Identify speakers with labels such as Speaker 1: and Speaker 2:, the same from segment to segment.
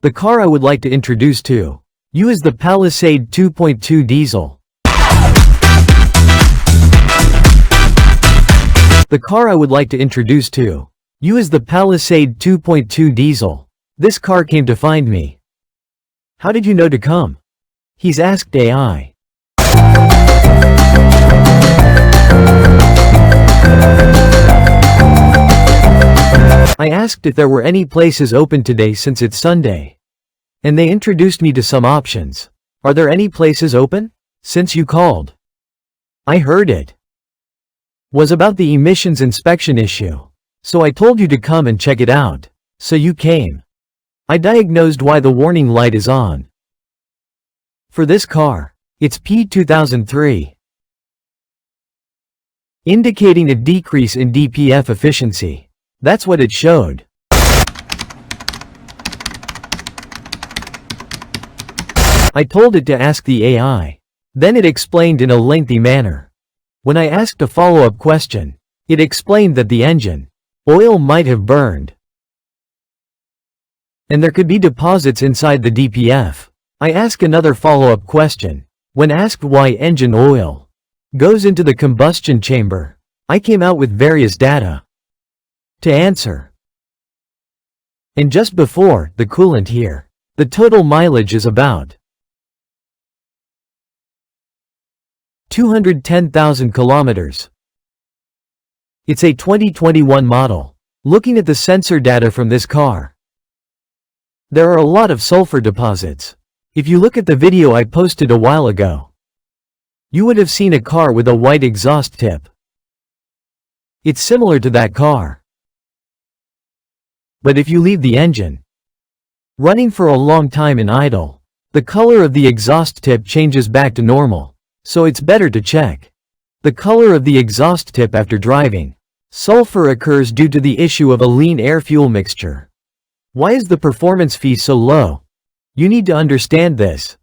Speaker 1: The car I would like to introduce to you is the Palisade 2.2 diesel. The car I would like to introduce to you is the Palisade 2.2 diesel. This car came to find me. How did you know to come? He's asked AI. I asked if there were any places open today since it's Sunday. And they introduced me to some options. Are there any places open? Since you called. I heard it was about the emissions inspection issue. So I told you to come and check it out. So you came. I diagnosed why the warning light is on. For this car, it's P2003. Indicating a decrease in DPF efficiency. That's what it showed. I told it to ask the AI. Then it explained in a lengthy manner. When I asked a follow-up question, it explained that the engine oil might have burned. And there could be deposits inside the DPF. I asked another follow-up question. When asked why engine oil goes into the combustion chamber, I came out with various data to answer. And just before the coolant here, the total mileage is about 210,000 kilometers. It's a 2021 model. Looking at the sensor data from this car, there are a lot of sulfur deposits. If you look at the video I posted a while ago, you would have seen a car with a white exhaust tip. It's similar to that car. But if you leave the engine running for a long time in idle, the color of the exhaust tip changes back to normal. So it's better to check the color of the exhaust tip after driving. Sulfur occurs due to the issue of a lean air-fuel mixture. Why is the performance fee so low? You need to understand this.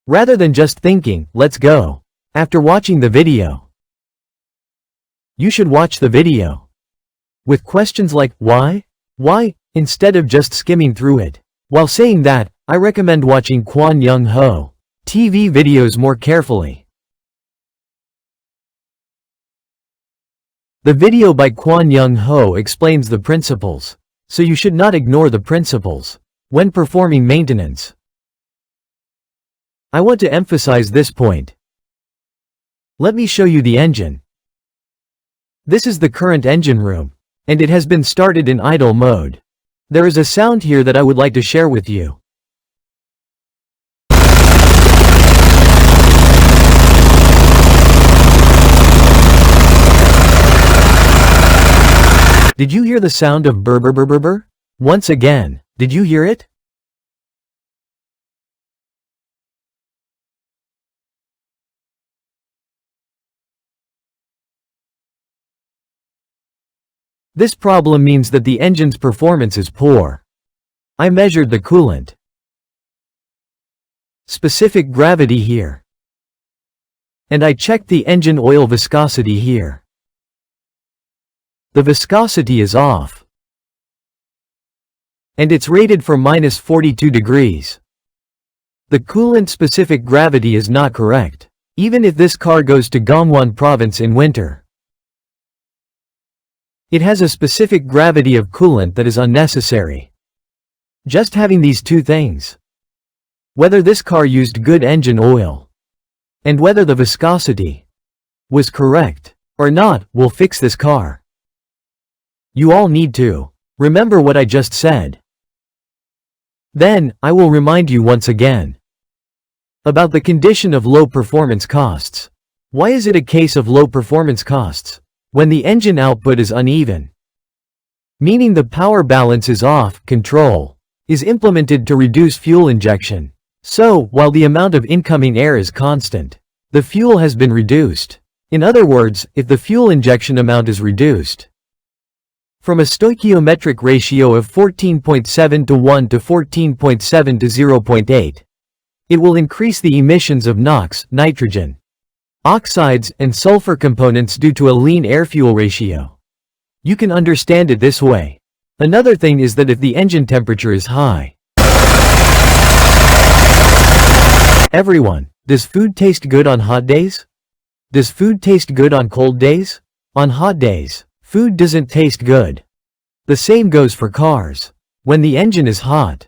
Speaker 1: Rather than just thinking, let's go, after watching the video. You should watch the video with questions like, why? Why? Instead of just skimming through it. While saying that, I recommend watching 권영호 TV videos more carefully. The video by 권영호 explains the principles, so you should not ignore the principles when performing maintenance. I want to emphasize this point. Let me show you the engine. This is the current engine room, and it has been started in idle mode. There is a sound here that I would like to share with you. Did you hear the sound of burr burr burr burr burr? Once again, did you hear it? This problem means that the engine's performance is poor. I measured the coolant specific gravity here. And I checked the engine oil viscosity here. The viscosity is off. And it's rated for -42 degrees. The coolant specific gravity is not correct, even if this car goes to Gangwon province in winter. It has a specific gravity of coolant that is unnecessary. Just having these two things, whether this car used good engine oil, and whether the viscosity was correct or not, will fix this car. You all need to remember what I just said. Then, I will remind you once again about the condition of low performance costs. Why is it a case of low performance costs? When the engine output is uneven, meaning the power balance is off, control is implemented to reduce fuel injection. So, while the amount of incoming air is constant, the fuel has been reduced. In other words, if the fuel injection amount is reduced from a stoichiometric ratio of 14.7 to 1 to 14.7 to 0.8, it will increase the emissions of NOx, nitrogen oxides, and sulfur components due to a lean air-fuel ratio. You can understand it this way. Another thing is that if the engine temperature is high. Everyone, does food taste good on hot days? Does food taste good on cold days? On hot days, food doesn't taste good. The same goes for cars. When the engine is hot,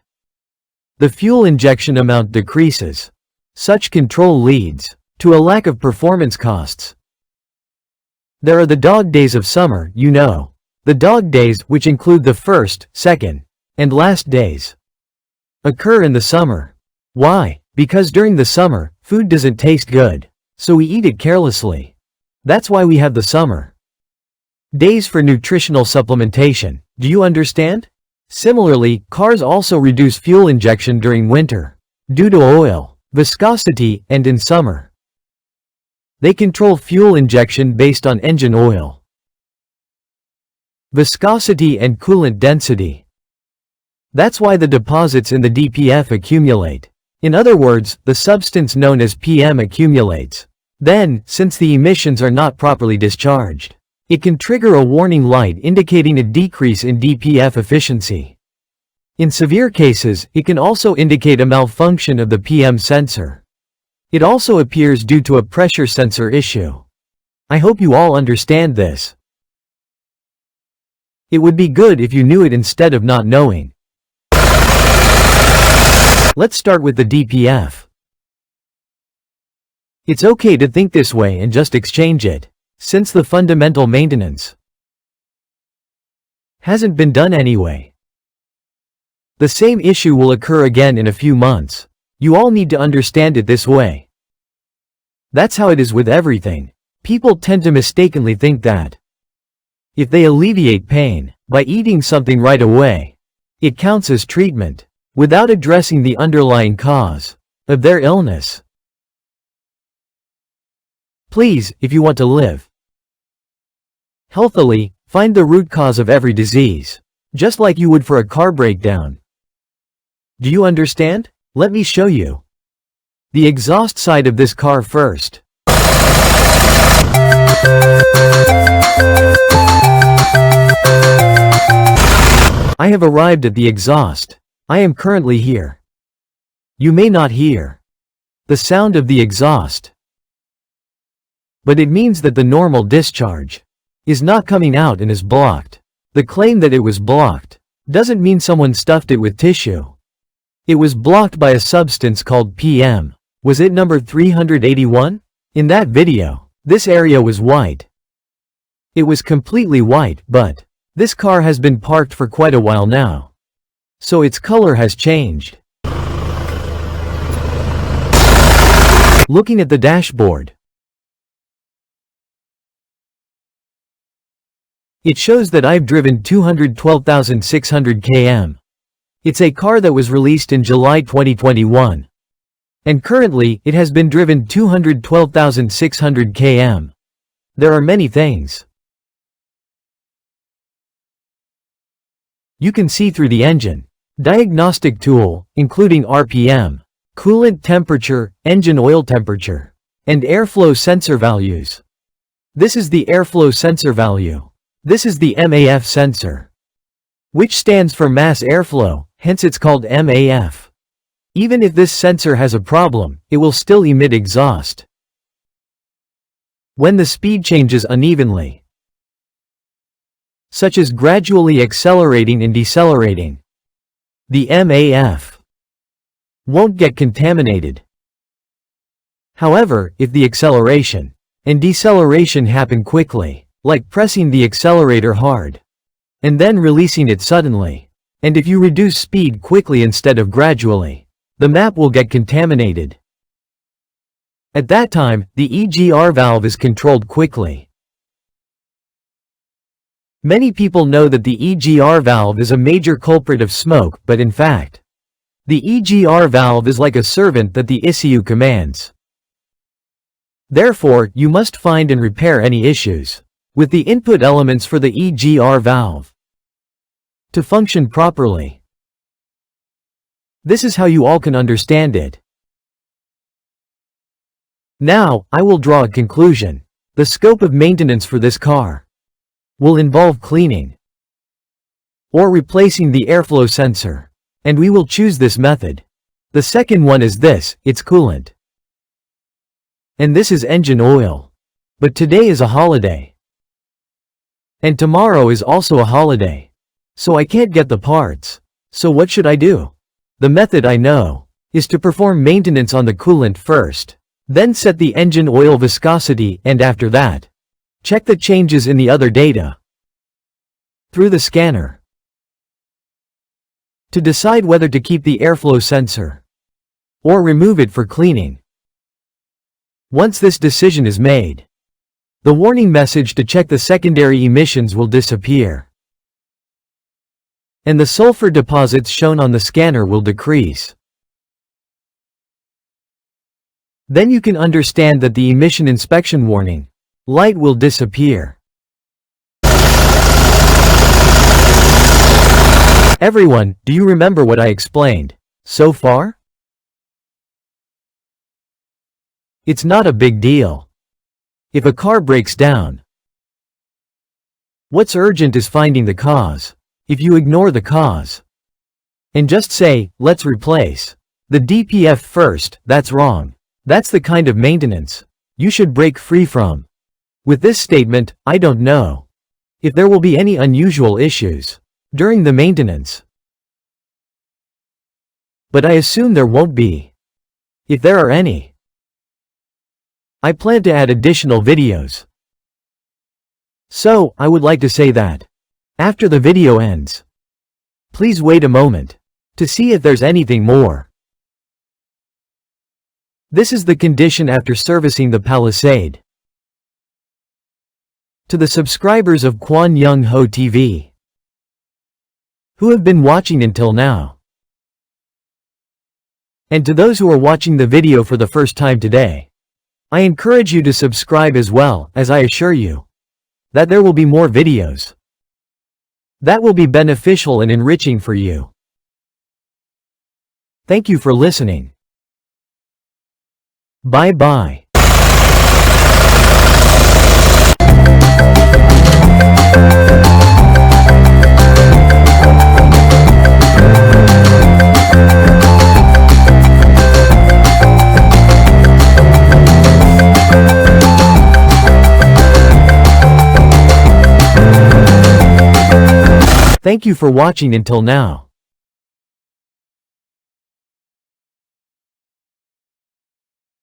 Speaker 1: the fuel injection amount decreases. Such control leads to a lack of performance costs. There are the dog days of summer, you know. The dog days, which include the first, second, and last days, occur in the summer. Why? Because during the summer, food doesn't taste good, so we eat it carelessly. That's why we have the summer days for nutritional supplementation. Do you understand? Similarly, cars also reduce fuel injection during winter, due to oil, viscosity, and in summer, they control fuel injection based on engine oil, viscosity, and coolant density. That's why the deposits in the DPF accumulate. In other words, the substance known as PM accumulates. Then, since the emissions are not properly discharged, it can trigger a warning light indicating a decrease in DPF efficiency. In severe cases, it can also indicate a malfunction of the PM sensor. It also appears due to a pressure sensor issue. I hope you all understand this. It would be good if you knew it instead of not knowing. Let's start with the DPF. It's okay to think this way and just exchange it, since the fundamental maintenance hasn't been done anyway. The same issue will occur again in a few months. You all need to understand it this way. That's how it is with everything. People tend to mistakenly think that if they alleviate pain by eating something right away, it counts as treatment, without addressing the underlying cause of their illness. Please, if you want to live healthily, find the root cause of every disease, just like you would for a car breakdown. Do you understand? Let me show you the exhaust side of this car first. I have arrived at the exhaust. I am currently here. You may not hear the sound of the exhaust, but it means that the normal discharge is not coming out and is blocked. The claim that it was blocked doesn't mean someone stuffed it with tissue. It was blocked by a substance called PM. Was it number 381? In that video, this area was white. It was completely white, but this car has been parked for quite a while now, so its color has changed. Looking at the dashboard, it shows that I've driven 212,600 km. It's a car that was released in July 2021. And currently, it has been driven 212,600 km. There are many things you can see through the engine. Diagnostic tool, including RPM, coolant temperature, engine oil temperature, and airflow sensor values. This is the airflow sensor value. This is the MAF sensor, which stands for mass airflow, hence it's called MAF. Even if this sensor has a problem, it will still emit exhaust when the speed changes unevenly, such as gradually accelerating and decelerating. The MAF won't get contaminated. However, if the acceleration and deceleration happen quickly, like pressing the accelerator hard and then releasing it suddenly, and if you reduce speed quickly instead of gradually, the map will get contaminated. At that time, the EGR valve is controlled quickly. Many people know that the EGR valve is a major culprit of smoke, but in fact, the EGR valve is like a servant that the ECU commands. Therefore, you must find and repair any issues with the input elements for the EGR valve to function properly. This is how you all can understand it. Now, I will draw a conclusion. The scope of maintenance for this car will involve cleaning or replacing the airflow sensor. And we will choose this method. The second one is this, it's coolant. And this is engine oil. But today is a holiday. And tomorrow is also a holiday. So I can't get the parts. So what should I do? The method I know is to perform maintenance on the coolant first. Then set the engine oil viscosity, and after that, check the changes in the other data through the scanner to decide whether to keep the airflow sensor or remove it for cleaning. Once this decision is made, the warning message to check the secondary emissions will disappear, and the sulfur deposits shown on the scanner will decrease. Then you can understand that the emission inspection warning light will disappear. Everyone, do you remember what I explained so far? It's not a big deal. If a car breaks down, what's urgent is finding the cause. If you ignore the cause and just say, let's replace the DPF first, that's wrong. That's the kind of maintenance you should break free from. With this statement, I don't know if there will be any unusual issues during the maintenance, but I assume there won't be. If there are any, I plan to add additional videos. So, I would like to say that after the video ends, please wait a moment to see if there's anything more. This is the condition after servicing the Palisade. To the subscribers of 권영호티비 who have been watching until now, and to those who are watching the video for the first time today, I encourage you to subscribe as well, as I assure you that there will be more videos that will be beneficial and enriching for you. Thank you for listening. Bye-bye. Thank you for watching until now.